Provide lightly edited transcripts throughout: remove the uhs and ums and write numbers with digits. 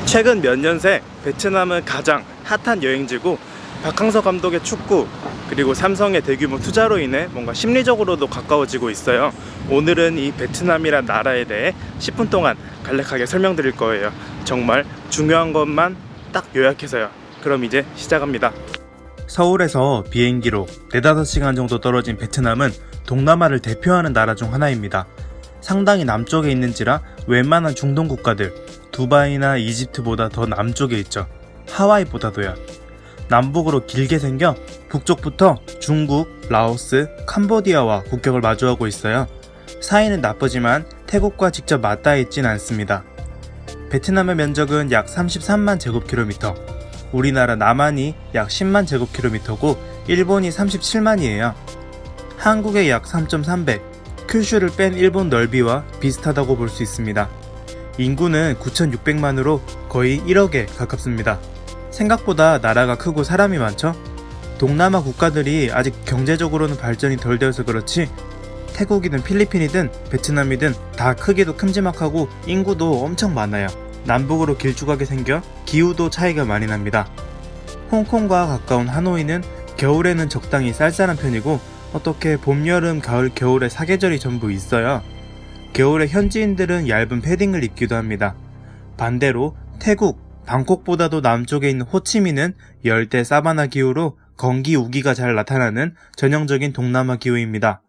최근 몇 년 새 베트남은 가장 핫한 여행지고, 박항서 감독의 축구 그리고 삼성의 대규모 투자로 인해 뭔가 심리적으로도 가까워지고 있어요. 오늘은 이 베트남이란 나라에 대해 10분 동안 간략하게 설명드릴 거예요. 정말 중요한 것만 딱 요약해서요. 그럼 이제 시작합니다. 서울에서 비행기로 4-5시간 정도 떨어진 베트남은 동남아를 대표하는 나라 중 하나입니다. 상당히 남쪽에 있는지라 웬만한 중동 국가들, 두바이나 이집트보다 더 남쪽에 있죠. 하와이보다도요. 남북으로 길게 생겨 북쪽부터 중국, 라오스, 캄보디아와 국경을 마주하고 있어요. 사이는 나쁘지만 태국과 직접 맞닿아 있진 않습니다. 베트남의 면적은 약 33만 제곱킬로미터, 우리나라 남한이 약 10만 제곱킬로미터고 일본이 37만이에요. 한국의 약 3.3배, 큐슈를 뺀 일본 넓이와 비슷하다고 볼 수 있습니다. 인구는 9,600만으로 거의 1억에 가깝습니다. 생각보다 나라가 크고 사람이 많죠? 동남아 국가들이 아직 경제적으로는 발전이 덜 되어서 그렇지 태국이든 필리핀이든 베트남이든 다 크기도 큼지막하고 인구도 엄청 많아요. 남북으로 길쭉하게 생겨 기후도 차이가 많이 납니다. 홍콩과 가까운 하노이는 겨울에는 적당히 쌀쌀한 편이고 어떻게 봄, 여름, 가을, 겨울에 사계절이 전부 있어요. 겨울에 현지인들은 얇은 패딩을 입기도 합니다. 반대로 태국, 방콕보다도 남쪽에 있는 호치민은 열대 사바나 기후로 건기, 우기가 잘 나타나는 전형적인 동남아 기후입니다.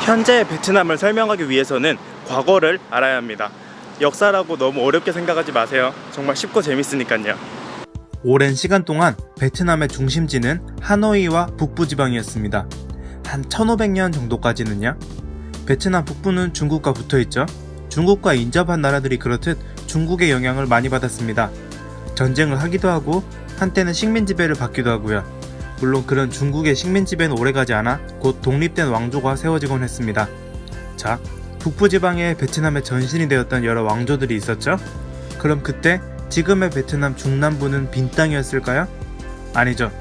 현재 베트남을 설명하기 위해서는 과거를 알아야 합니다. 역사라고 너무 어렵게 생각하지 마세요. 정말 쉽고 재밌으니까요. 오랜 시간 동안 베트남의 중심지는 하노이와 북부지방이었습니다. 한 1500년 정도까지는요. 베트남 북부는 중국과 붙어있죠. 중국과 인접한 나라들이 그렇듯 중국의 영향을 많이 받았습니다. 전쟁을 하기도 하고 한때는 식민지배를 받기도 하고요. 물론 그런 중국의 식민지배는 오래가지 않아 곧 독립된 왕조가 세워지곤 했습니다. 자, 북부지방에 베트남의 전신이 되었던 여러 왕조들이 있었죠? 그럼 그때 지금의 베트남 중남부는 빈 땅이었을까요? 아니죠.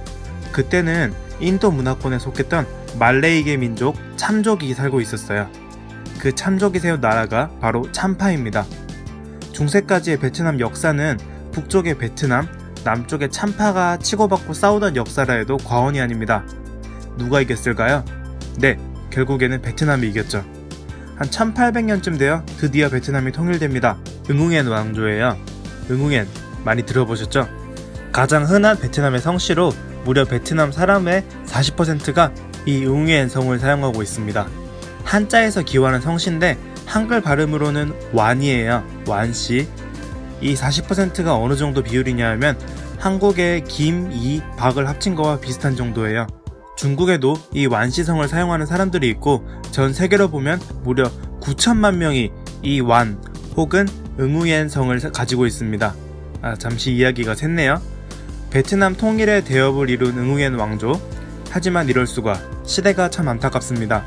그때는 인도 문화권에 속했던 말레이계 민족 참족이 살고 있었어요. 그 참족이 세운 나라가 바로 참파입니다. 중세까지의 베트남 역사는 북쪽의 베트남, 남쪽의 참파가 치고받고 싸우던 역사라 해도 과언이 아닙니다. 누가 이겼을까요? 네, 결국에는 베트남이 이겼죠. 한 1800년쯤 되어 드디어 베트남이 통일됩니다. 응우엔 왕조예요. 응우엔 많이 들어보셨죠? 가장 흔한 베트남의 성씨로 무려 베트남 사람의 40%가 이 응우엔 성을 사용하고 있습니다. 한자에서 기원한 성씨인데 한글 발음으로는 완이에요. 완씨. 이 40%가 어느 정도 비율이냐 하면 한국의 김, 이, 박을 합친 거와 비슷한 정도예요. 중국에도 이 완시성을 사용하는 사람들이 있고 전 세계로 보면 무려 9천만 명이 이 완 혹은 응우옌 성을 가지고 있습니다. 잠시 이야기가 샜네요. 베트남 통일의 대업을 이룬 응우옌 왕조. 하지만 이럴 수가. 시대가 참 안타깝습니다.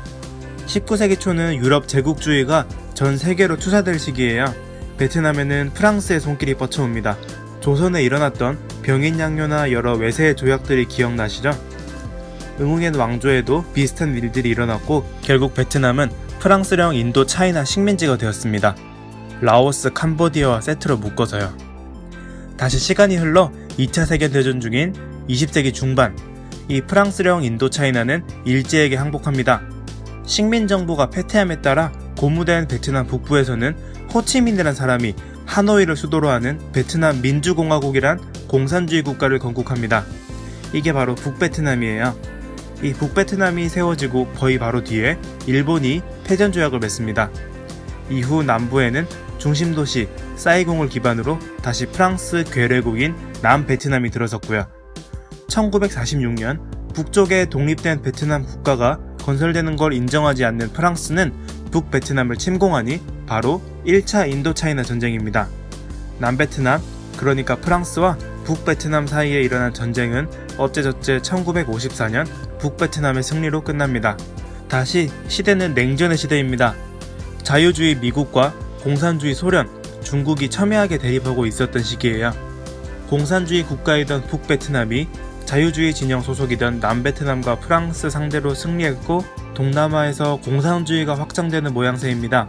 19세기 초는 유럽 제국주의가 전 세계로 투사될 시기예요. 베트남에는 프랑스의 손길이 뻗쳐옵니다. 조선에 일어났던 병인양요나 여러 외세의 조약들이 기억나시죠? 응우옌 왕조에도 비슷한 일들이 일어났고 결국 베트남은 프랑스령 인도 차이나 식민지가 되었습니다. 라오스, 캄보디아와 세트로 묶어서요. 다시 시간이 흘러 2차 세계대전 중인 20세기 중반, 이 프랑스령 인도 차이나는 일제에게 항복합니다. 식민정부가 패퇴함에 따라 고무된 베트남 북부에서는 호치민이라는 사람이 하노이를 수도로 하는 베트남 민주공화국이란 공산주의 국가를 건국합니다. 이게 바로 북베트남이에요. 이 북베트남이 세워지고 거의 바로 뒤에 일본이 패전조약을 맺습니다. 이후 남부에는 중심도시 사이공을 기반으로 다시 프랑스 괴뢰국인 남베트남이 들어섰고요. 1946년 북쪽에 독립된 베트남 국가가 건설되는 걸 인정하지 않는 프랑스는 북베트남을 침공하니 바로 1차 인도차이나 전쟁입니다. 남베트남, 그러니까 프랑스와 북베트남 사이에 일어난 전쟁은 어째저째 1954년 북베트남의 승리로 끝납니다. 다시 시대는 냉전의 시대입니다. 자유주의 미국과 공산주의 소련, 중국이 첨예하게 대립하고 있었던 시기예요. 공산주의 국가이던 북베트남이 자유주의 진영 소속이던 남베트남과 프랑스 상대로 승리했고 동남아에서 공산주의가 확장되는 모양새입니다.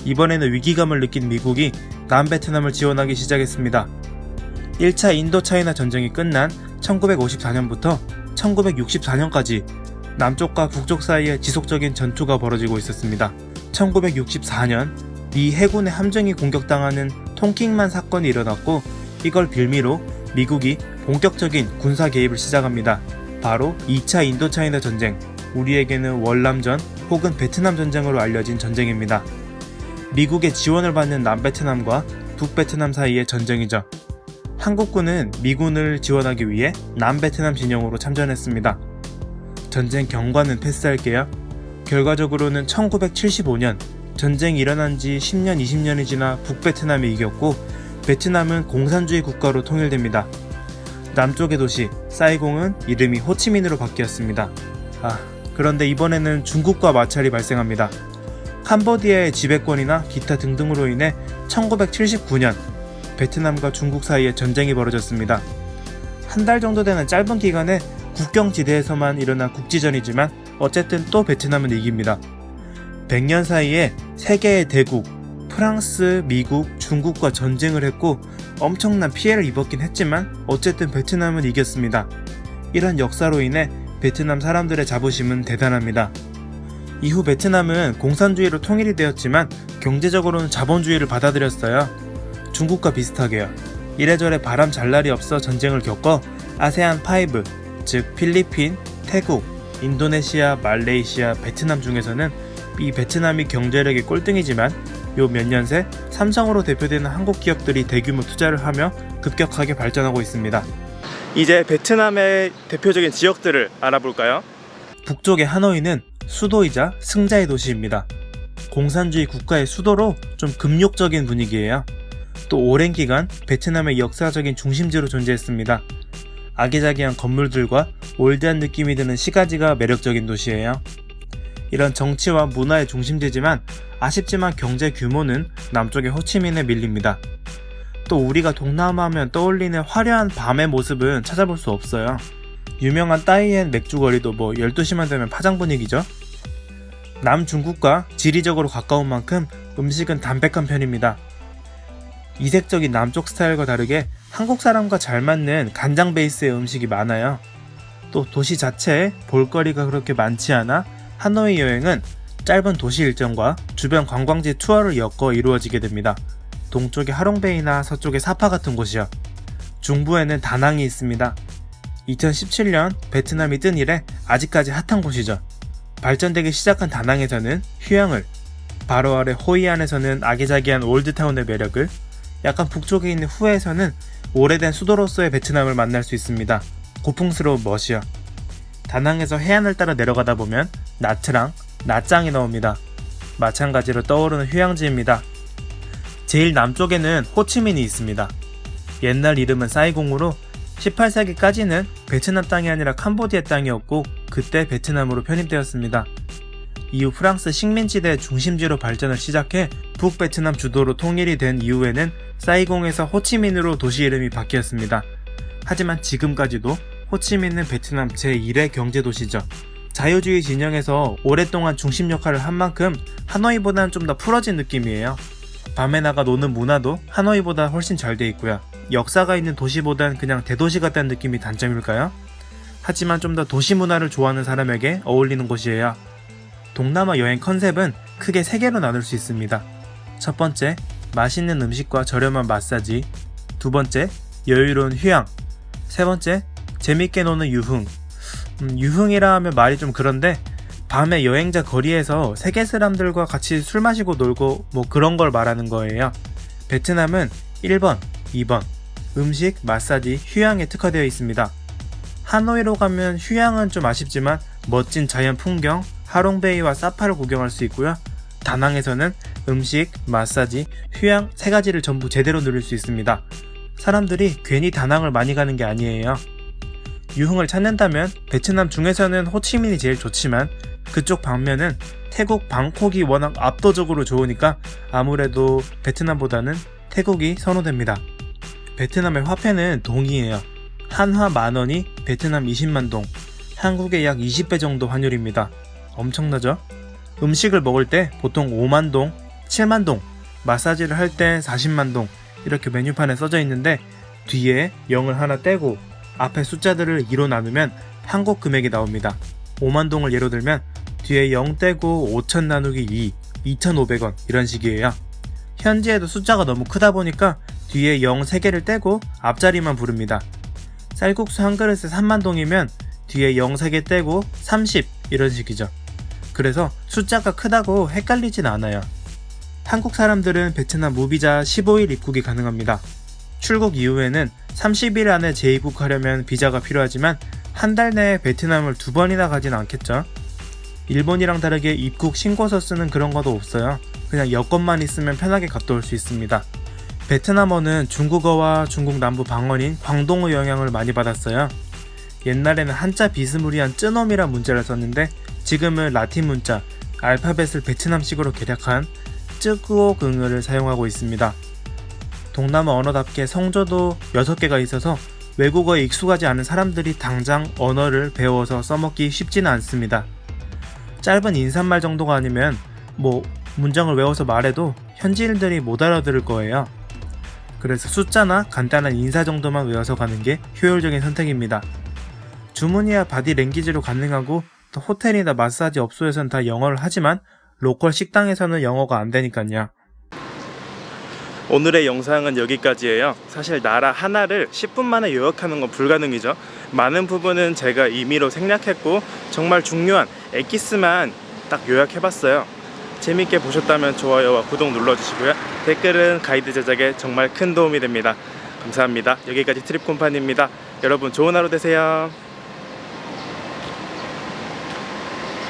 이번에는 위기감을 느낀 미국이 남베트남을 지원하기 시작했습니다. 1차 인도차이나 전쟁이 끝난 1954년부터 1964년까지 남쪽과 북쪽 사이에 지속적인 전투가 벌어지고 있었습니다. 1964년 미 해군의 함정이 공격당하는 통킹만 사건이 일어났고 이걸 빌미로 미국이 본격적인 군사 개입을 시작합니다. 바로 2차 인도차이나 전쟁, 우리에게는 월남전 혹은 베트남 전쟁으로 알려진 전쟁입니다. 미국의 지원을 받는 남베트남과 북베트남 사이의 전쟁이죠. 한국군은 미군을 지원하기 위해 남베트남 진영으로 참전했습니다. 전쟁 경과는 패스할게요. 결과적으로는 1975년 전쟁이 일어난 지 10년, 20년이 지나 북베트남이 이겼고 베트남은 공산주의 국가로 통일됩니다. 남쪽의 도시 사이공은 이름이 호치민으로 바뀌었습니다. 그런데 이번에는 중국과 마찰이 발생합니다. 캄보디아의 지배권이나 기타 등등으로 인해 1979년 베트남과 중국 사이에 전쟁이 벌어졌습니다. 한 달 정도 되는 짧은 기간에 국경지대에서만 일어난 국지전이지만 어쨌든 또 베트남은 이깁니다. 100년 사이에 세 개의 대국, 프랑스, 미국, 중국과 전쟁을 했고 엄청난 피해를 입었긴 했지만 어쨌든 베트남은 이겼습니다. 이런 역사로 인해 베트남 사람들의 자부심은 대단합니다. 이후 베트남은 공산주의로 통일이 되었지만 경제적으로는 자본주의를 받아들였어요. 중국과 비슷하게요. 이래저래 바람 잘 날이 없어 전쟁을 겪어 아세안5, 즉 필리핀, 태국, 인도네시아, 말레이시아, 베트남 중에서는 이 베트남이 경제력이 꼴등이지만 요 몇 년 새 삼성으로 대표되는 한국 기업들이 대규모 투자를 하며 급격하게 발전하고 있습니다. 이제 베트남의 대표적인 지역들을 알아볼까요? 북쪽의 하노이는 수도이자 승자의 도시입니다. 공산주의 국가의 수도로 좀 금욕적인 분위기예요. 또 오랜 기간 베트남의 역사적인 중심지로 존재했습니다. 아기자기한 건물들과 올드한 느낌이 드는 시가지가 매력적인 도시예요. 이런 정치와 문화의 중심지지만 아쉽지만 경제 규모는 남쪽의 호치민에 밀립니다. 또 우리가 동남아 하면 떠올리는 화려한 밤의 모습은 찾아볼 수 없어요. 유명한 따이엔 맥주거리도 12시만 되면 파장 분위기죠. 남중국과 지리적으로 가까운 만큼 음식은 담백한 편입니다. 이색적인 남쪽 스타일과 다르게 한국 사람과 잘 맞는 간장 베이스의 음식이 많아요. 또 도시 자체에 볼거리가 그렇게 많지 않아 하노이 여행은 짧은 도시 일정과 주변 관광지 투어를 엮어 이루어지게 됩니다. 동쪽에 하롱베이나 서쪽에 사파 같은 곳이요. 중부에는 다낭이 있습니다. 2017년 베트남이 뜬 이래 아직까지 핫한 곳이죠. 발전되기 시작한 다낭에서는 휴양을, 바로 아래 호이안에서는 아기자기한 올드타운의 매력을, 약간 북쪽에 있는 후에서는 오래된 수도로서의 베트남을 만날 수 있습니다. 고풍스러운 멋이요. 다낭에서 해안을 따라 내려가다 보면 나트랑, 나짱이 나옵니다. 마찬가지로 떠오르는 휴양지입니다. 제일 남쪽에는 호치민이 있습니다. 옛날 이름은 사이공으로 18세기까지는 베트남 땅이 아니라 캄보디아 땅이었고 그때 베트남으로 편입되었습니다. 이후 프랑스 식민지대 중심지로 발전을 시작해 북베트남 주도로 통일이 된 이후에는 사이공에서 호치민으로 도시 이름이 바뀌었습니다. 하지만 지금까지도 호치민은 베트남 제1의 경제도시죠. 자유주의 진영에서 오랫동안 중심 역할을 한 만큼 하노이보다는 좀 더 풀어진 느낌이에요. 밤에 나가 노는 문화도 하노이보다 훨씬 잘 돼 있고요. 역사가 있는 도시보단 그냥 대도시 같다는 느낌이 단점일까요? 하지만 좀 더 도시 문화를 좋아하는 사람에게 어울리는 곳이에요. 동남아 여행 컨셉은 크게 3개로 나눌 수 있습니다. 첫 번째, 맛있는 음식과 저렴한 마사지. 두 번째, 여유로운 휴양. 세 번째, 재밌게 노는 유흥. 유흥이라 하면 말이 좀 그런데 밤에 여행자 거리에서 세계 사람들과 같이 술 마시고 놀고 그런 걸 말하는 거예요. 베트남은 1번, 2번 음식, 마사지, 휴양에 특화되어 있습니다. 하노이로 가면 휴양은 좀 아쉽지만 멋진 자연 풍경, 하롱베이와 사파를 구경할 수 있고요. 다낭에서는 음식, 마사지, 휴양 3가지를 전부 제대로 누릴 수 있습니다. 사람들이 괜히 다낭을 많이 가는 게 아니에요. 유흥을 찾는다면 베트남 중에서는 호치민이 제일 좋지만 그쪽 방면은 태국 방콕이 워낙 압도적으로 좋으니까 아무래도 베트남보다는 태국이 선호됩니다. 베트남의 화폐는 동이에요. 한화 10,000원이 베트남 20만 동, 한국의 약 20배 정도 환율입니다. 엄청나죠? 음식을 먹을 때 보통 5만 동, 7만 동, 마사지를 할 때 40만 동 이렇게 메뉴판에 써져 있는데 뒤에 0을 하나 떼고 앞에 숫자들을 2로 나누면 한국 금액이 나옵니다. 5만 동을 예로 들면 뒤에 0 떼고 5,000 나누기 2, 2,500원 이런 식이에요. 현지에도 숫자가 너무 크다 보니까 뒤에 0 3개를 떼고 앞자리만 부릅니다. 쌀국수 한 그릇에 3만 동이면 뒤에 0 3개 떼고 30 이런 식이죠. 그래서 숫자가 크다고 헷갈리진 않아요. 한국 사람들은 베트남 무비자 15일 입국이 가능합니다. 출국 이후에는 30일 안에 재입국하려면 비자가 필요하지만 한 달 내에 베트남을 2번이나 가진 않겠죠. 일본이랑 다르게 입국 신고서 쓰는 그런 것도 없어요. 그냥 여권만 있으면 편하게 갔다 올 수 있습니다. 베트남어는 중국어와 중국 남부 방언인 광동어 영향을 많이 받았어요. 옛날에는 한자 비스무리한 쯔놈이란 문자를 썼는데 지금은 라틴 문자, 알파벳을 베트남식으로 개략한 쯔꾸오긍을 사용하고 있습니다. 동남아 언어답게 성조도 6개가 있어서 외국어에 익숙하지 않은 사람들이 당장 언어를 배워서 써먹기 쉽지는 않습니다. 짧은 인사말 정도가 아니면 문장을 외워서 말해도 현지인들이 못 알아들을 거예요. 그래서 숫자나 간단한 인사 정도만 외워서 가는 게 효율적인 선택입니다. 주문이야 바디 랭귀지로 가능하고 또 호텔이나 마사지 업소에서는 다 영어를 하지만 로컬 식당에서는 영어가 안 되니까요. 오늘의 영상은 여기까지예요. 사실 나라 하나를 10분 만에 요약하는 건 불가능이죠. 많은 부분은 제가 임의로 생략했고 정말 중요한 엑기스만 딱 요약해봤어요. 재밌게 보셨다면 좋아요와 구독 눌러주시고요. 댓글은 가이드 제작에 정말 큰 도움이 됩니다. 감사합니다. 여기까지 트립 콤파니입니다. 여러분 좋은 하루 되세요.